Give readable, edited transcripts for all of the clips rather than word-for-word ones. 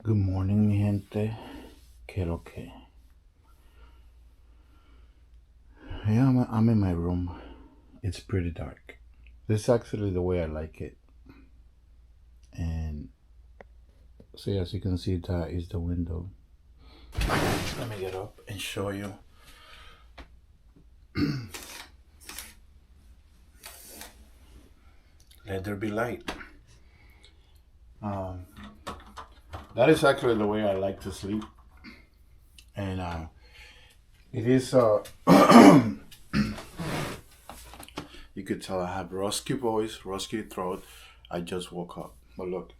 Good morning, mi gente. Que lo que? Yeah, I'm in my room. It's pretty dark. This is actually the way I like it. And see, as you can see, that is the window. Let me get up and show you. Let there be light. Um, that is actually the way I like to sleep. And it is, you could tell I have rusty voice, rusty throat. I just woke up. But look,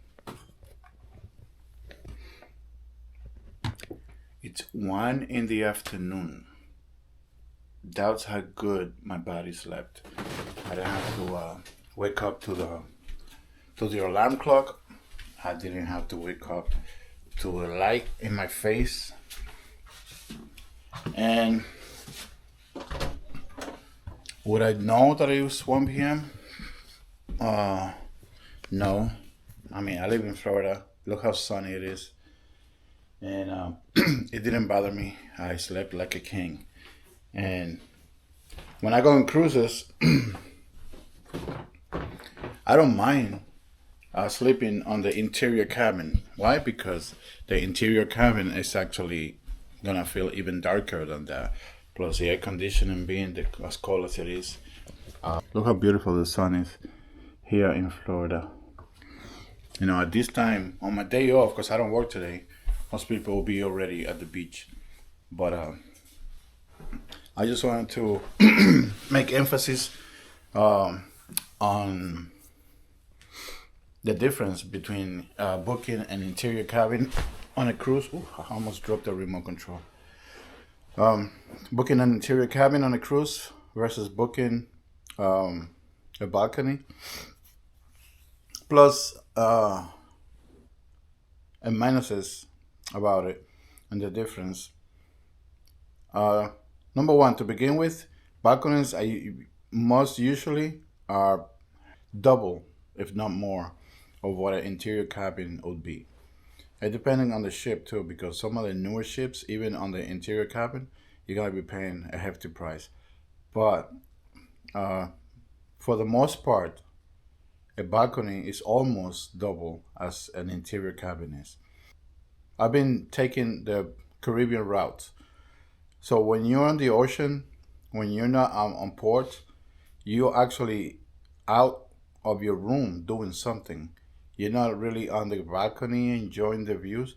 it's 1 in the afternoon. That's how good my body slept. I didn't have to wake up to the alarm clock. I didn't have to wake up to a light in my face. And would I know that it was 1 p.m.? No. I mean, I live in Florida. Look how sunny it is. And it didn't bother me. I slept like a king. And when I go on cruises, I don't mind sleeping on the interior cabin. Why? Because the interior cabin is actually gonna feel even darker than that. Plus the air conditioning being as cold as it is. Look how beautiful the sun is here in Florida. You know, at this time, on my day off, because I don't work today, most people will be already at the beach. But I just wanted to make emphasis on the difference between booking an interior cabin on a cruise. Ooh, I almost dropped the remote control. Booking an interior cabin on a cruise versus booking a balcony. Plus, and minuses about it and the difference. Number one, to begin with, balconies most usually are double, if not more, of what an interior cabin would be. And depending on the ship too, because some of the newer ships, even on the interior cabin, you're gonna be paying a hefty price. But for the most part, a balcony is almost double as an interior cabin is. I've been taking the Caribbean route. So when you're on the ocean, when you're not on port, you're actually out of your room doing something. You're not really on the balcony enjoying the views.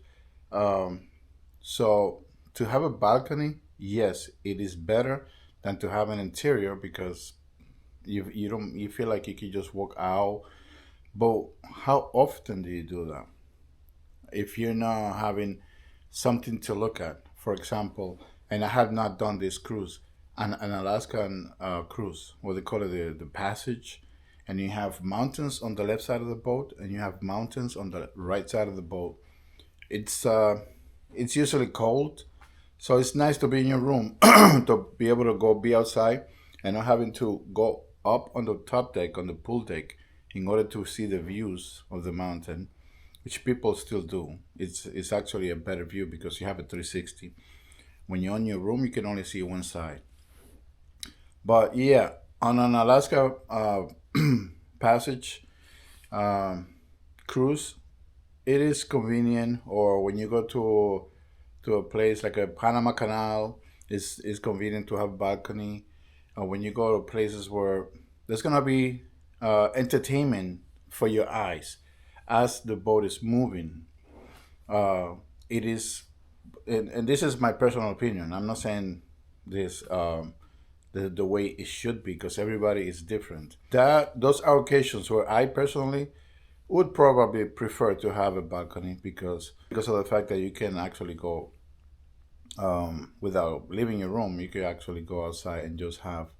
So to have a balcony, yes, it is better than to have an interior because you feel like you can just walk out. But how often do you do that? If you're not having something to look at, for example, and I have not done this cruise, an Alaskan cruise, what they call it, the passage, and you have mountains on the left side of the boat, and you have mountains on the right side of the boat. It's usually cold, so it's nice to be in your room to be able to go be outside and not having to go up on the top deck on the pool deck in order to see the views of the mountain, which people still do. It's actually a better view because you have a 360. When you're in your room, you can only see one side. But yeah, on an Alaska passage cruise, it is convenient. Or when you go to a place like a Panama Canal, it's convenient to have a balcony. When you go to places where there's gonna be entertainment for your eyes as the boat is moving, it is, and this is my personal opinion. I'm not saying this the way it should be because everybody is different. Those are occasions where I personally would probably prefer to have a balcony because of the fact that you can actually go without leaving your room. You can actually go outside and just have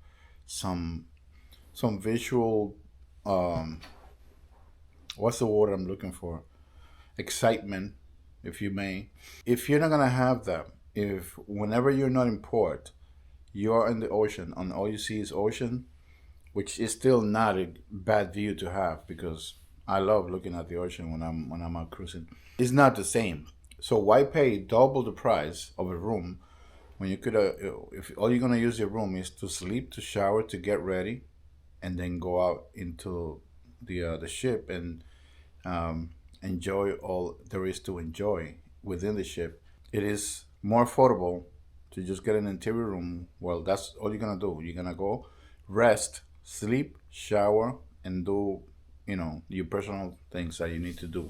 some visual what's the word I'm looking for? Excitement, if you may. If you're not gonna have that, if whenever you're not in port, you're in the ocean and all you see is ocean, which is still not a bad view to have because I love looking at the ocean when I'm out cruising. It's not the same. So why pay double the price of a room when you could, if all you're gonna use your room is to sleep, to shower, to get ready, and then go out into the ship and enjoy all there is to enjoy within the ship. It is more affordable to just get an interior room. Well, that's all you're gonna do. You're gonna go rest, sleep, shower, and do your personal things that you need to do.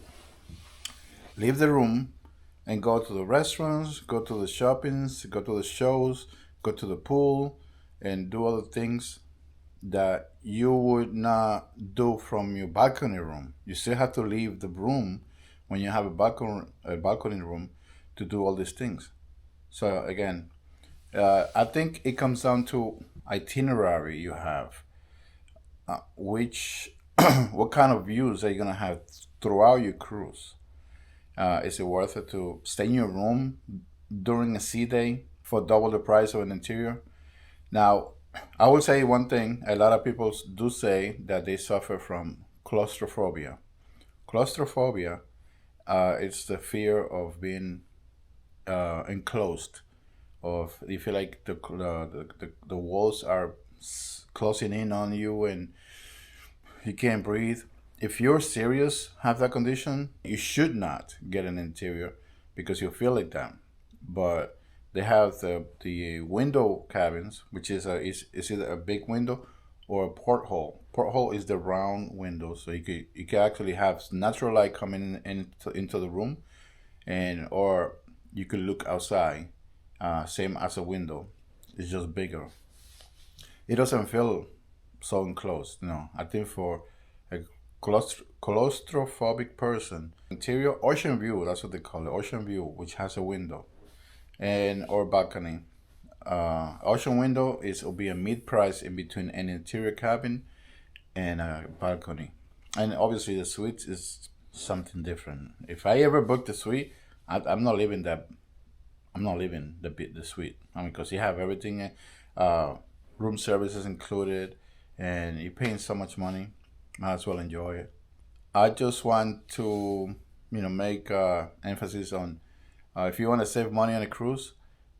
Leave the room and go to the restaurants, go to the shoppings, go to the shows, go to the pool, and do other things that you would not do from your balcony room. You still have to leave the room when you have a balcony room to do all these things. So again, I think it comes down to itinerary you have, which what kind of views are you gonna have throughout your cruise? Is it worth it to stay in your room during a sea day for double the price of an interior? Now, I will say one thing. A lot of people do say that they suffer from claustrophobia. Claustrophobia it's the fear of being enclosed, of you feel like the walls are closing in on you and you can't breathe. If you're serious, have that condition, you should not get an interior because you feel like that. But they have the window cabins, which is either a big window or a porthole. Porthole is the round window, so you can actually have natural light coming into the room, and or you could look outside, same as a window. It's just bigger. It doesn't feel so enclosed. No, I think for a claustrophobic person, interior ocean view, that's what they call it, ocean view, which has a window and or balcony. Ocean window is will be a mid price in between an interior cabin and a balcony, and obviously the suite is something different. If I ever book the suite, I'm not leaving that. I'm not leaving the suite. I mean, because you have everything, uh, room services included, and you're paying so much money. Might as well enjoy it. I just want to, make emphasis on if you want to save money on a cruise,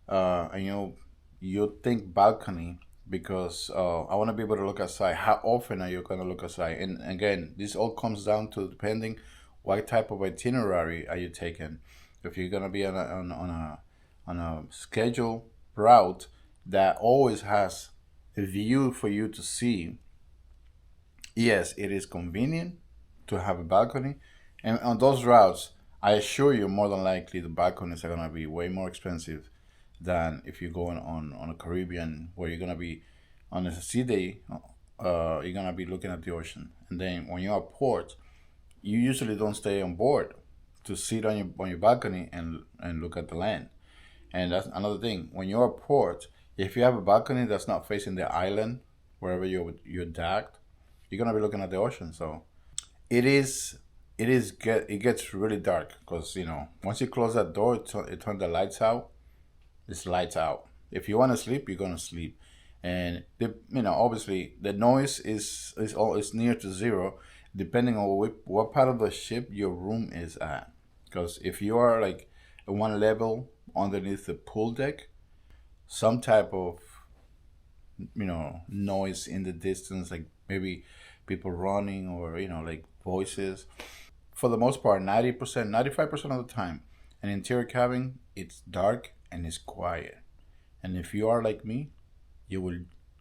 and you think balcony because I want to be able to look outside. How often are you going to look outside? And again, this all comes down to depending what type of itinerary are you taking. If you're going to be on a scheduled route that always has a view for you to see, yes, it is convenient to have a balcony. And on those routes, I assure you, more than likely, the balconies are going to be way more expensive than if you're going on a Caribbean where you're going to be on a sea day, you're going to be looking at the ocean. And then when you're at port, you usually don't stay on board to sit on your balcony and look at the land. And that's another thing. When you're at port, if you have a balcony that's not facing the island, wherever you're docked, you're gonna be looking at the ocean. So it gets really dark because once you close that door, it turns the lights out. It's lights out. If you want to sleep, you're gonna sleep, and obviously the noise is near to zero, depending on what part of the ship your room is at. Because if you are like one level underneath the pool deck, some type of noise in the distance, like maybe people running or like voices. For the most part, 90%, 95% of the time, an interior cabin, it's dark and it's quiet. And if you are like me, you will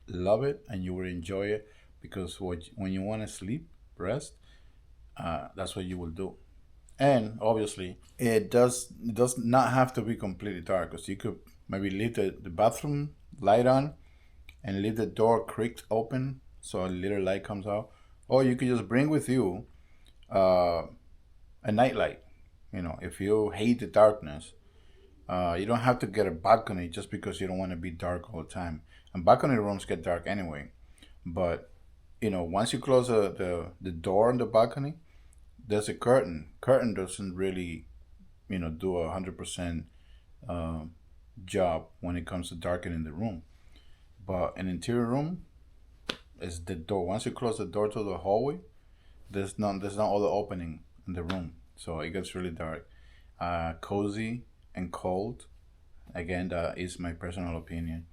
love it and you will enjoy it because when you want to sleep, rest, that's what you will do. And obviously, it does not have to be completely dark because you could maybe leave the bathroom light on and leave the door creaked open so a little light comes out. Or you could just bring with you uh, a nightlight. If you hate the darkness, you don't have to get a balcony just because you don't want to be dark all the time. And balcony rooms get dark anyway. But once you close the door on the balcony, there's a curtain. Curtain doesn't really do 100% job when it comes to darkening the room. But an interior room is the door. Once you close the door to the hallway, there's no other opening in the room, so it gets really dark. cozy and cold. Again, that is my personal opinion,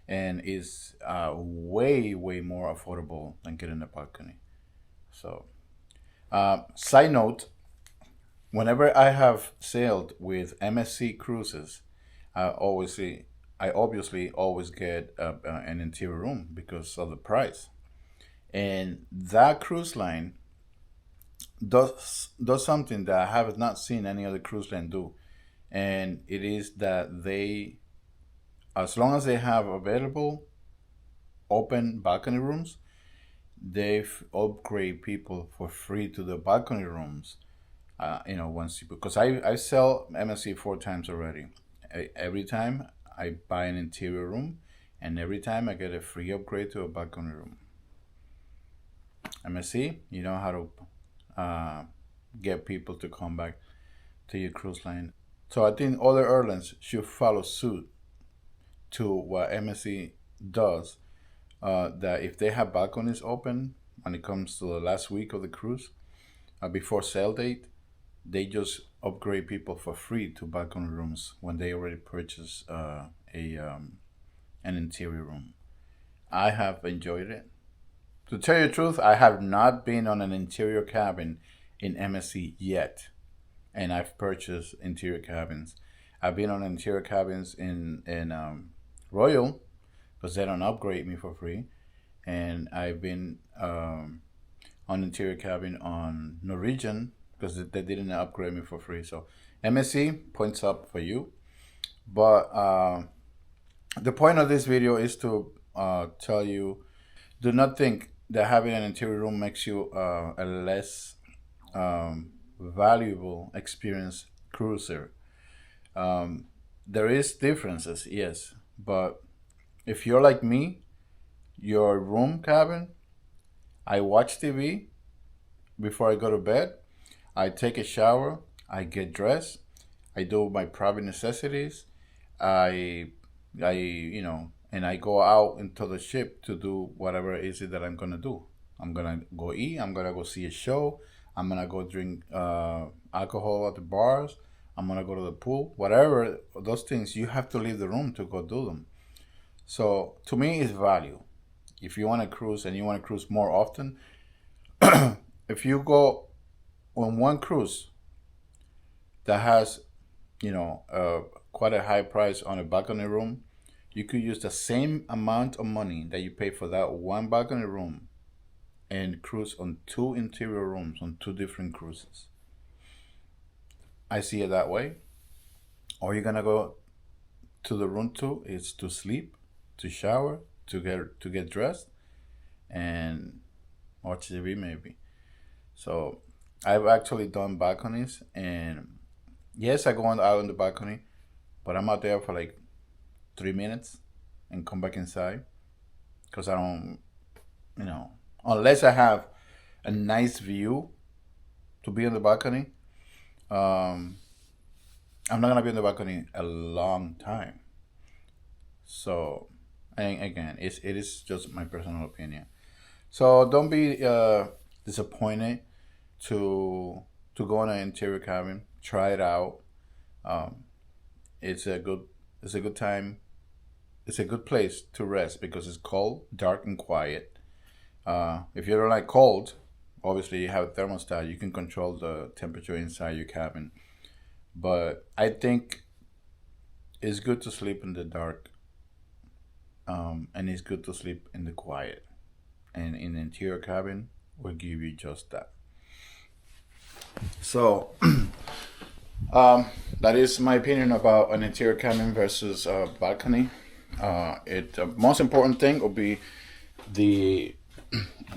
and is way more affordable than getting a balcony. So, side note: whenever I have sailed with MSC cruises, I obviously I obviously always get an interior room because of the price. And that cruise line does something that I have not seen any other cruise line do, and it is that they, as long as they have available open balcony rooms, they upgrade people for free to the balcony rooms. Once because I sell MSC 4 times already. Every time I buy an interior room, and every time I get a free upgrade to a balcony room. MSC, you know how to get people to come back to your cruise line. So I think other airlines should follow suit to what MSC does. That if they have balconies open when it comes to the last week of the cruise, before sail date, they just upgrade people for free to balcony rooms when they already purchase a an interior room. I have enjoyed it. To tell you the truth, I have not been on an interior cabin in MSC yet, and I've purchased interior cabins. I've been on interior cabins in Royal because they don't upgrade me for free, and I've been on interior cabin on Norwegian because they didn't upgrade me for free. So MSC points up for you, but the point of this video is to tell you: do not think that having an interior room makes you a less valuable experience cruiser. There is differences, yes, but if you're like me, your room cabin, I watch TV before I go to bed, I take a shower, I get dressed, I do my private necessities, and I go out into the ship to do whatever it is that I'm gonna do. I'm gonna go eat. I'm gonna go see a show. I'm gonna go drink alcohol at the bars. I'm gonna go to the pool. Whatever those things, you have to leave the room to go do them. So to me, it's value. If you want to cruise and you want to cruise more often, if you go on one cruise that has, quite a high price on a balcony room, you could use the same amount of money that you pay for that one balcony room and cruise on 2 interior rooms on 2 different cruises. I see it that way. Or you're gonna go to the room to is to sleep, to shower, to get dressed, and watch TV maybe. So I've actually done balconies, and yes, I go out on the balcony, but I'm out there for like 3 minutes and come back inside because I don't, unless I have a nice view to be on the balcony, I'm not gonna be on the balcony a long time. So, and again, it is just my personal opinion. So don't be disappointed to go on an interior cabin. Try it out. Um, it's a good time. It's a good place to rest because it's cold, dark, and quiet. If you don't like cold, obviously you have a thermostat. You can control the temperature inside your cabin. But I think it's good to sleep in the dark, and it's good to sleep in the quiet. And in the interior cabin will give you just that. So that is my opinion about an interior cabin versus a balcony. The most important thing will be the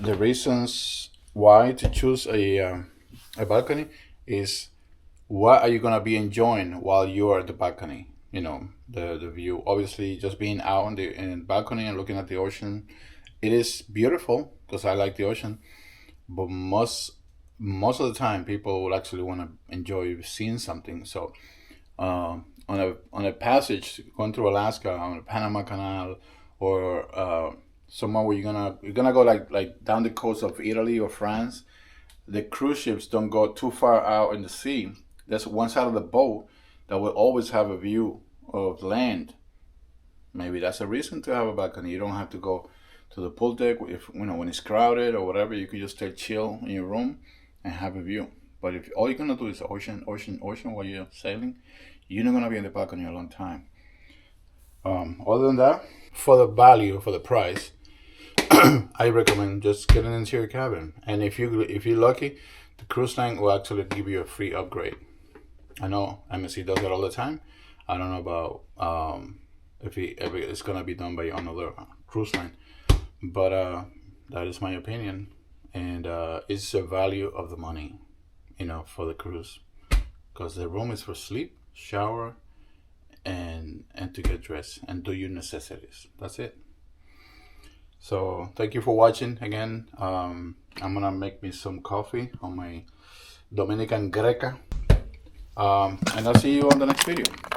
reasons why to choose a balcony is what are you gonna be enjoying while you are at the balcony. The view. Obviously, just being out in the balcony and looking at the ocean, it is beautiful because I like the ocean. But most of the time, people will actually want to enjoy seeing something. So, on a passage going through Alaska on the Panama Canal, or somewhere where you're gonna go like down the coast of Italy or France, the cruise ships don't go too far out in the sea. there's one side of the boat that will always have a view of land. Maybe that's a reason to have a balcony. You don't have to go to the pool deck if when it's crowded or whatever. You can just stay chill in your room and have a view. But if all you're gonna do is ocean while you're sailing, you're not gonna be in the balcony a long time. Other than that, for the value, for the price, I recommend just getting into your cabin. And if you're lucky, the cruise line will actually give you a free upgrade. I know MSC does that all the time. I don't know about if it's gonna be done by another cruise line, but that is my opinion, and it's the value of the money, for the cruise, because the room is for sleep, shower, and to get dressed and do your necessities. That's it. So thank you for watching again. I'm gonna make me some coffee on my Dominican Greca, and I'll see you on the next video.